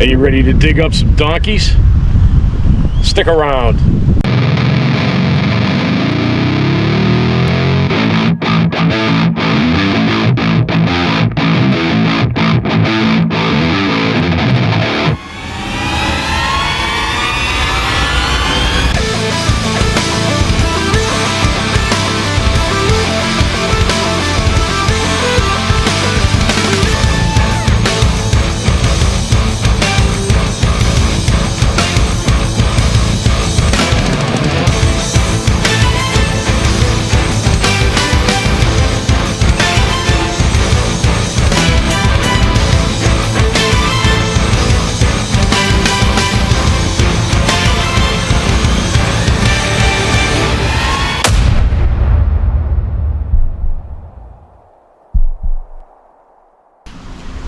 Are you ready to dig up some donkeys? Stick around.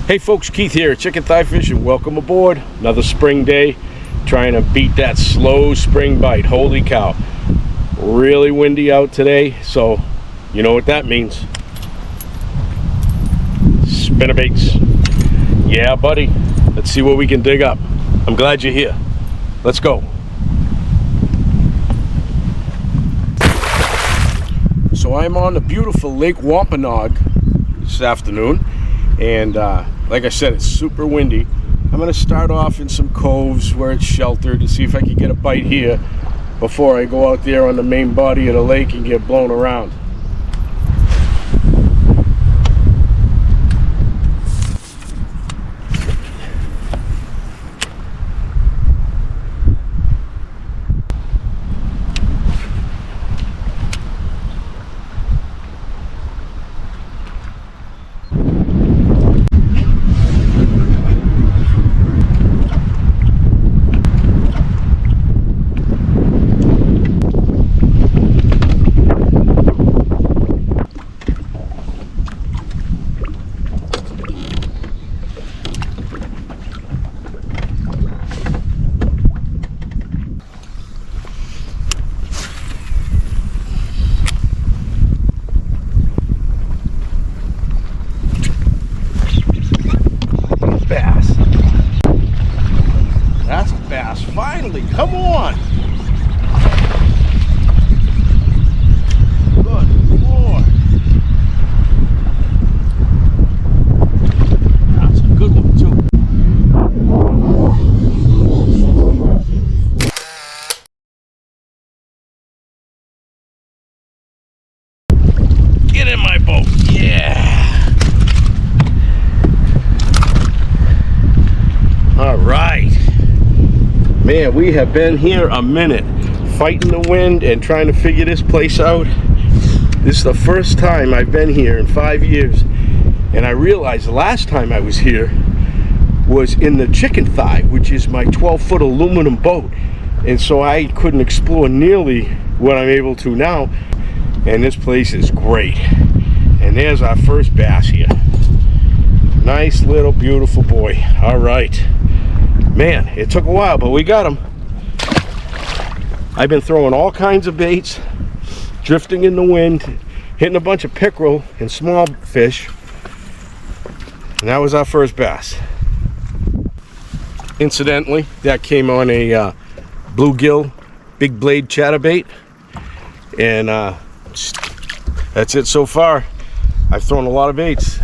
Hey folks, Keith here, Chicken Thigh Fish, and welcome aboard. Another spring day, trying to beat that slow spring bite. Holy cow. Really windy out today, so you know what that means. Spinnerbaits. Yeah, buddy. Let's see what we can dig up. I'm glad you're here. Let's go. So I'm on the beautiful Lake Wampanoag this afternoon, and like I said, it's super windy. I'm going to start off in some coves where it's sheltered to see if I can get a bite here before I go out there on the main body of the lake and get blown around. Finally, come on! Good Lord! That's a good one too. Get in my boat, yeah! All right. Man, we have been here a minute, fighting the wind and trying to figure this place out. This is the first time I've been here in 5 years, and I realized the last time I was here was in the Chicken Thigh, which is my 12-foot aluminum boat, and so I couldn't explore nearly what I'm able to now, and this place is great. And there's our first bass here. Nice little beautiful boy. All right. Man, it took a while, but we got him. I've been throwing all kinds of baits, drifting in the wind, hitting a bunch of pickerel and small fish, and that was our first bass. Incidentally, that came on a bluegill big blade chatterbait, and that's it so far. I've thrown a lot of baits.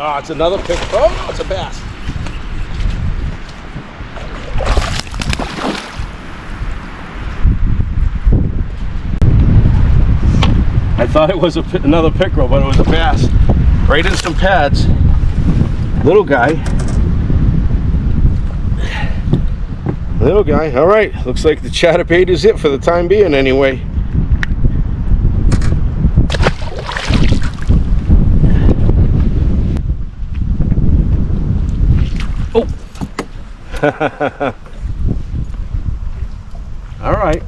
Oh, it's another pick. Oh, it's a bass. I thought it was another pickerel, but it was a bass. Right in some pads. Little guy. Little guy. All right. Looks like the chatterbait is it for the time being anyway. Oh. All right.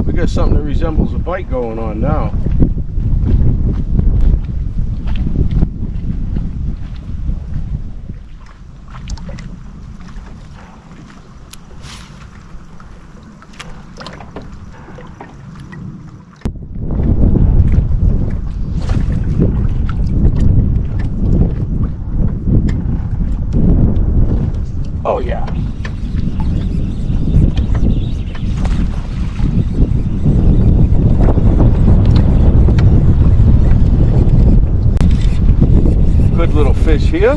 We got something that resembles a bite going on now. good little fish here.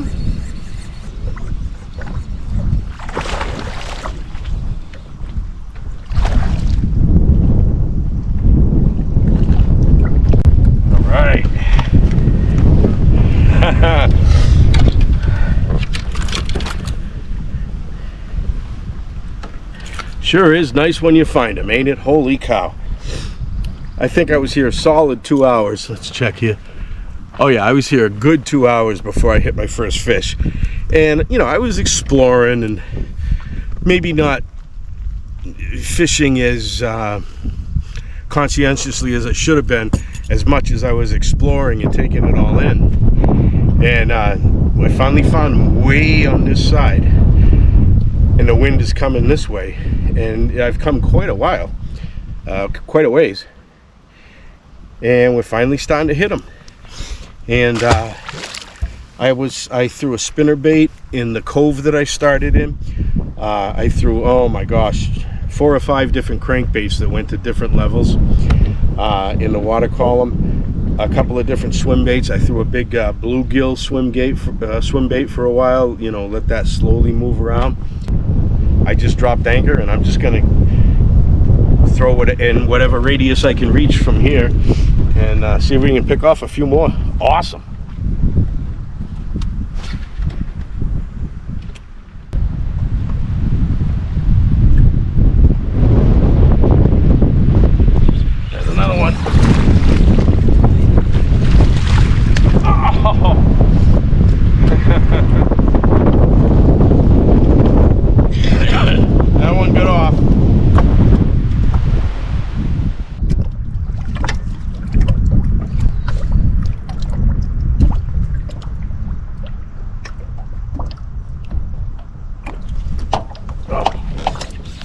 All right. Sure is nice when you find them, ain't it? Holy cow. I think I was here a solid 2 hours. Let's check here. Oh yeah, I was here a good 2 hours before I hit my first fish. And, you know, I was exploring and maybe not fishing as conscientiously as I should have been, as much as I was exploring and taking it all in. And I finally found them way on this side. And the wind is coming this way. And I've come quite a while, quite a ways. And we're finally starting to hit them. And I threw a spinnerbait in the cove that I started in. I threw, oh my gosh, 4 or 5 different crankbaits that went to different levels in the water column. A couple of different swim baits. I threw a big bluegill swim bait for a while, you know, let that slowly move around. I just dropped anchor and I'm just gonna throw it in whatever radius I can reach from here and see if we can pick off a few more. Awesome. There's another one. Oh. That one got off.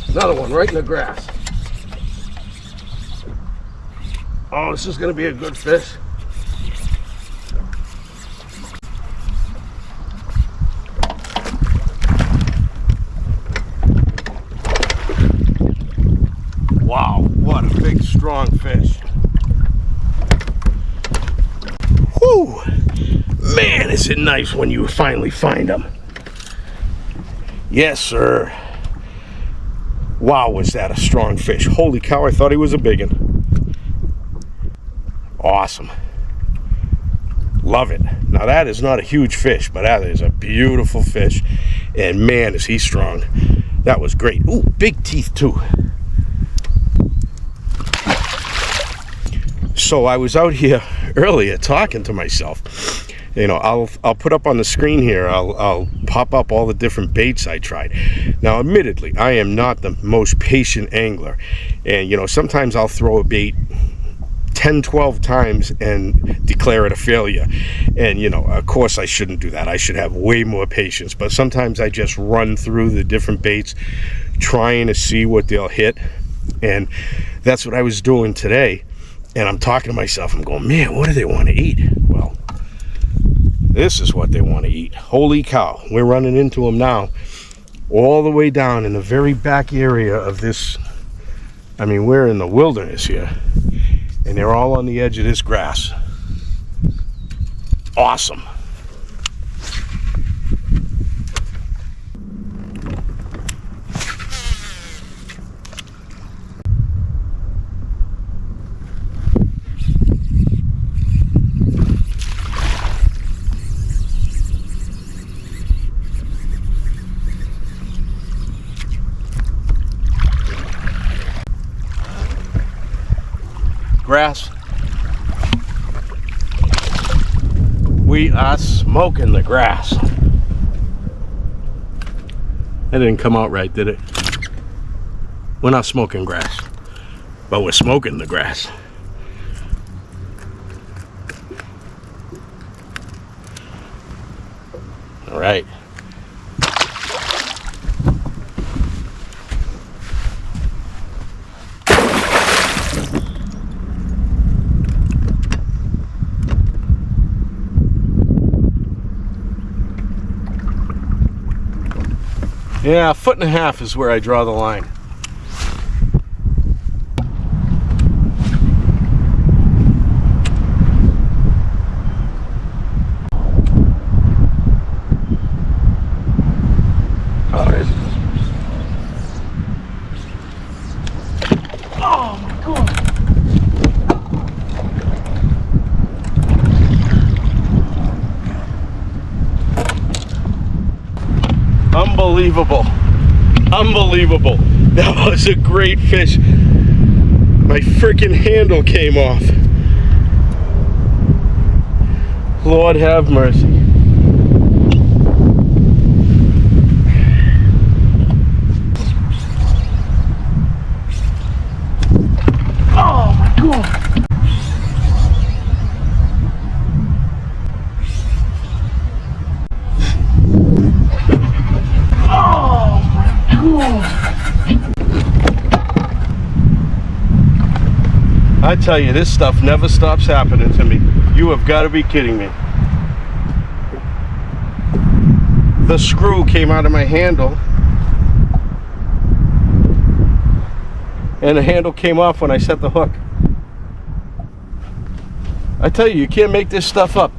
Another one right in the grass. Oh, this is going to be a good fish. Wow, what a big, strong fish. Whew! Man, is it nice when you finally find them. Yes, sir. Wow, was that a strong fish. Holy cow, I thought he was a big one. Awesome. Love it. Now that is not a huge fish, but that is a beautiful fish. And man, is he strong. That was great. Ooh, big teeth too. So I was out here earlier talking to myself. You know, I'll put up on the screen here, I'll pop up all the different baits I tried. Now, admittedly, I am not the most patient angler. And, you know, sometimes I'll throw a bait 10, 12 times and declare it a failure. And, you know, of course I shouldn't do that. I should have way more patience. But sometimes I just run through the different baits, trying to see what they'll hit. And that's what I was doing today. And I'm talking to myself, I'm going, man, what do they want to eat? Well, this is what they want to eat. Holy cow. We're running into them now. All the way down in the very back area of this. I mean, we're in the wilderness here. And they're all on the edge of this grass. Awesome. Grass. We are smoking the grass. That didn't come out right, did it? We're not smoking grass, but we're smoking the grass. All right. Yeah, 1.5 feet is where I draw the line. Unbelievable. Unbelievable. That was a great fish. My freaking handle came off. Lord have mercy. Oh my God. I tell you, this stuff never stops happening to me. You have got to be kidding me. The screw came out of my handle, and the handle came off when I set the hook. I tell you, you can't make this stuff up.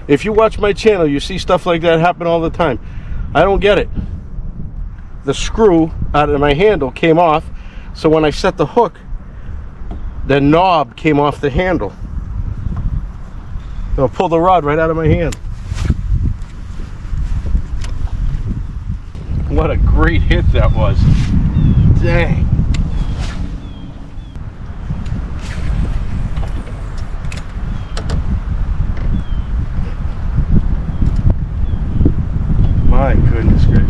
If you watch my channel, you see stuff like that happen all the time. I don't get it. The screw out of my handle came off, so when I set the hook, the knob came off the handle. It'll pull the rod right out of my hand. What a great hit that was. Dang. My goodness gracious.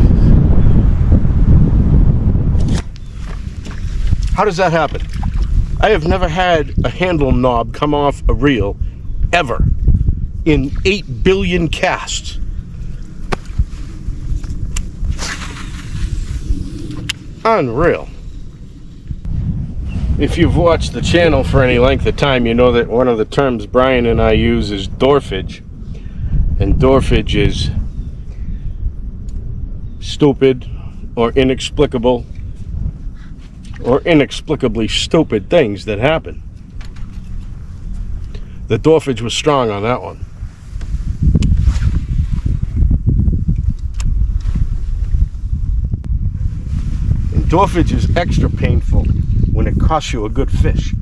How does that happen? I have never had a handle knob come off a reel ever in 8 billion casts. Unreal. If you've watched the channel for any length of time, you know that one of the terms Brian and I use is dwarfage. And dwarfage is stupid or inexplicable or inexplicably stupid things that happen. The dwarfage was strong on that one. And dwarfage is extra painful when it costs you a good fish.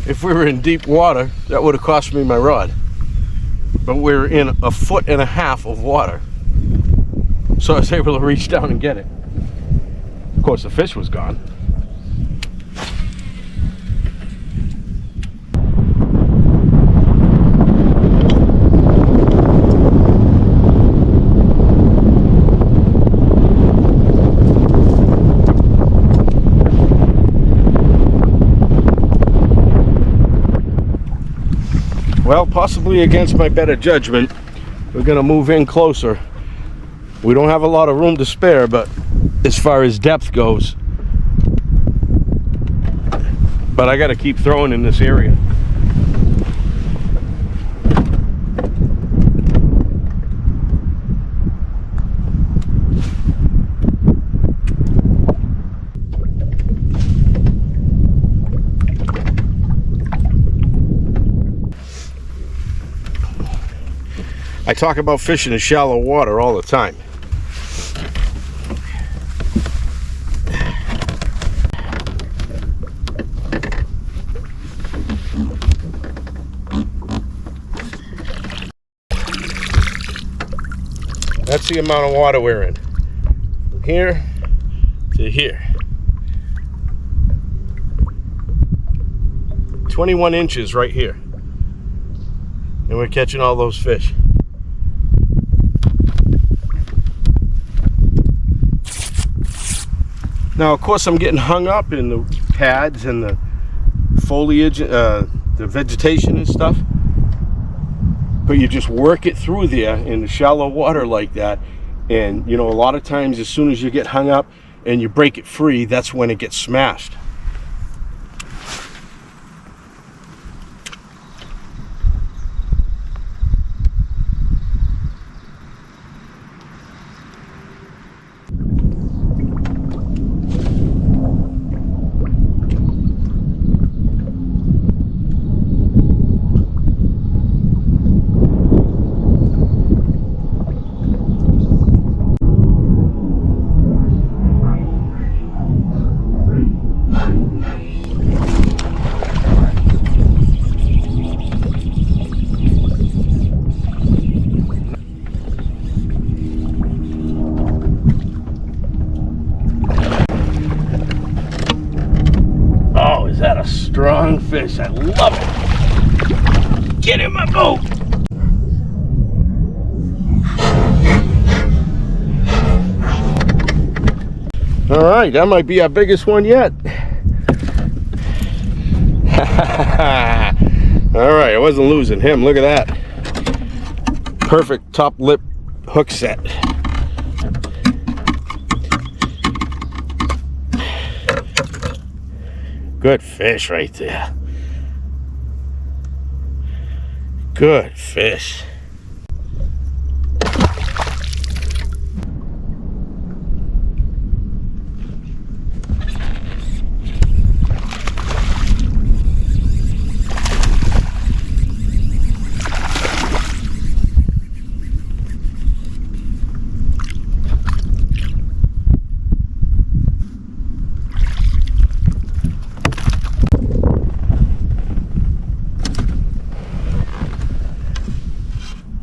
If we were in deep water, that would have cost me my rod. But we're in 1.5 foot of water, so I was able to reach down and get it. Of course, the fish was gone. Well, possibly against my better judgment, we're going to move in closer. We don't have a lot of room to spare, but as far as depth goes, but I got to keep throwing in this area. I talk about fishing in shallow water all the time. That's the amount of water we're in. From here to here. 21 inches right here. And we're catching all those fish. Now, of course, I'm getting hung up in the pads and the foliage, the vegetation and stuff. But you just work it through there in the shallow water like that. And, you know, a lot of times as soon as you get hung up and you break it free, that's when it gets smashed. fish. I love it. Get in my boat. All right, that might be our biggest one yet. All right, I wasn't losing him. Look at that. Perfect top lip hook set. Good fish right there. Good fish.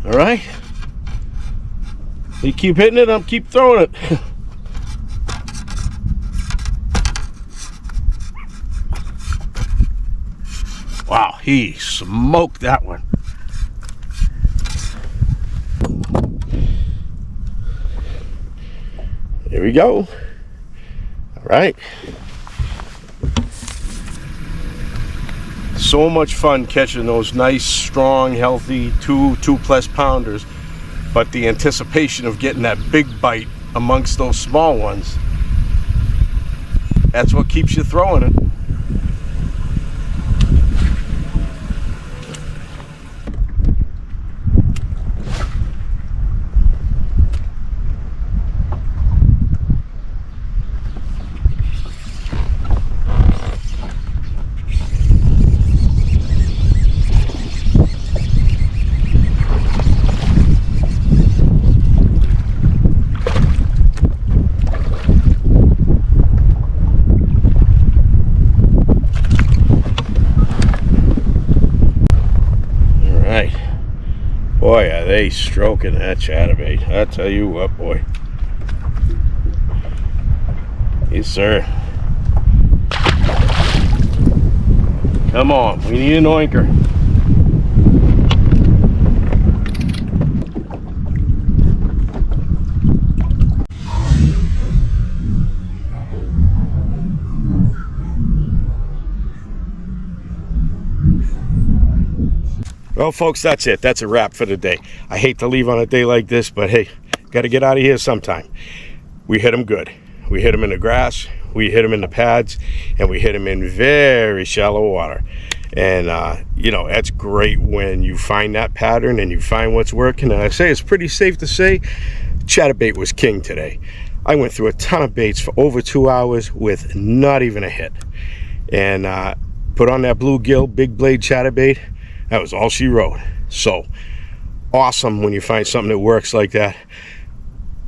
All right. You keep hitting it, I'll keep throwing it. Wow, he smoked that one. Here we go. All right. So much fun catching those nice, strong, healthy 2+ pounders, but the anticipation of getting that big bite amongst those small ones, that's what keeps you throwing it. Boy, are they stroking that chatterbait. I tell you what, boy. Yes, sir. Come on, we need an oinker. Well, folks, that's it. That's a wrap for the day. I hate to leave on a day like this, but hey, got to get out of here sometime. We hit them good. We hit them in the grass, we hit them in the pads, and we hit them in very shallow water. And, you know, that's great when you find that pattern and you find what's working. And I say it's pretty safe to say chatterbait was king today. I went through a ton of baits for over 2 hours with not even a hit. And put on that bluegill big blade chatterbait. That was all she wrote. So awesome when you find something that works like that.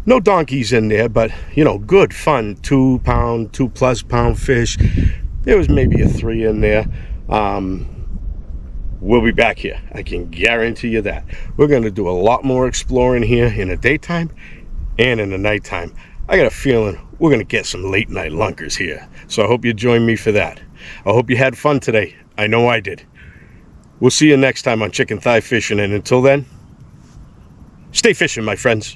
No donkeys in there, but you know, good fun 2 pound, 2+ pound fish. There was maybe a 3 in there. We'll be back here, I can guarantee you that. We're going to do a lot more exploring here in the daytime and in the nighttime. I got a feeling we're going to get some late night lunkers here, so I hope you join me for that. I hope you had fun today. I know I did. We'll see you next time on Chicken Thigh Fishing, and until then, stay fishing, my friends.